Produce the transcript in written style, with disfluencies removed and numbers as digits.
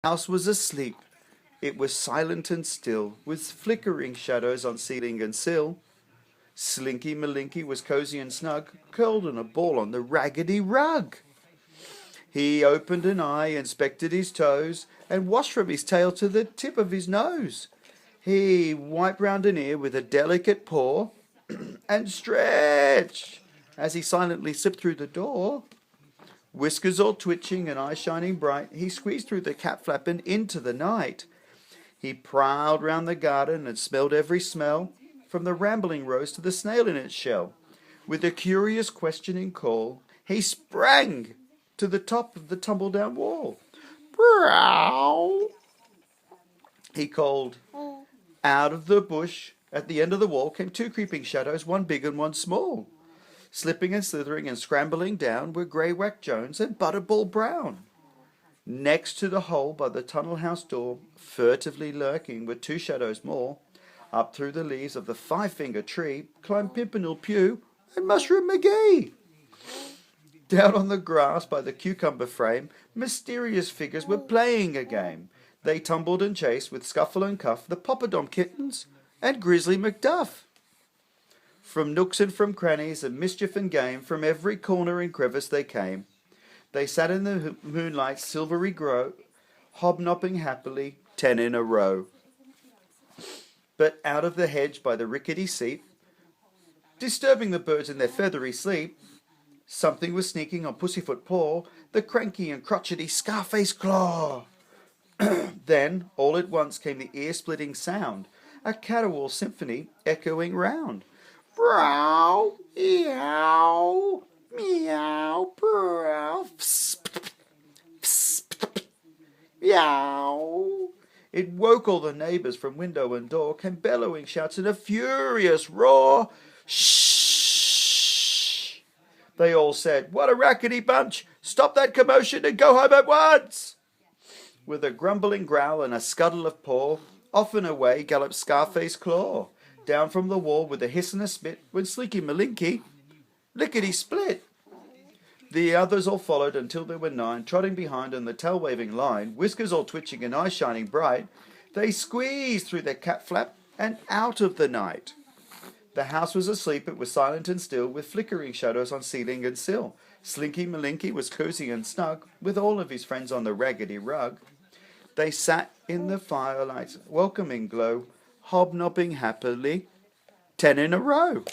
House was asleep. It was silent and still, with flickering shadows on ceiling and sill. Slinky Malinky was cozy and snug, curled in a ball on the raggedy rug. He opened an eye, inspected his toes, and washed from his tail to the tip of his nose. He wiped round an ear with a delicate paw, and stretched as he silently slipped through the door. Whiskers all twitching and eyes shining bright, he squeezed through the cat flap and into the night. He prowled round the garden and smelled every smell, from the rambling rose to the snail in its shell. With a curious questioning call, he sprang to the top of the tumble-down wall. Brow! He called. Out of the bush, at the end of the wall, came two creeping shadows, one big and one small. Slipping and slithering and scrambling down were Grey-Wack Jones and Butterball Brown. Next to the hole by the tunnel house door, furtively lurking, were two shadows more. Up through the leaves of the five-finger tree climbed Pimpernel Pew and Mushroom McGee. Down on the grass by the cucumber frame, mysterious figures were playing a game. They tumbled and chased with Scuffle and Cuff the Poppadom kittens and Grizzly Macduff. From nooks and from crannies and mischief and game, from every corner and crevice they came. They sat in the moonlight's silvery glow, hobnobbing happily, 10 in a row. But out of the hedge by the rickety seat, disturbing the birds in their feathery sleep, something was sneaking on Pussyfoot paw, the cranky and crotchety Scarface Claw. Then, all at once came the ear-splitting sound, a caterwaul symphony echoing round. Brow, eow, meow, brow, meow. It woke all the neighbours from window and door, came bellowing shouts and a furious roar. Shh! They all said, what a rackety bunch! Stop that commotion and go home at once! With a grumbling growl and a scuttle of paw, off and away galloped Scarface Claw. Down from the wall with a hiss and a spit went Slinky Malinky, lickety-split. The others all followed until there were 9, trotting behind on the tail-waving line, whiskers all twitching and eyes shining bright. They squeezed through their cat flap and out of the night. The house was asleep, it was silent and still, with flickering shadows on ceiling and sill. Slinky Malinky was cozy and snug, with all of his friends on the raggedy rug. They sat in the firelight's welcoming glow, hobnobbing happily, 10 in a row.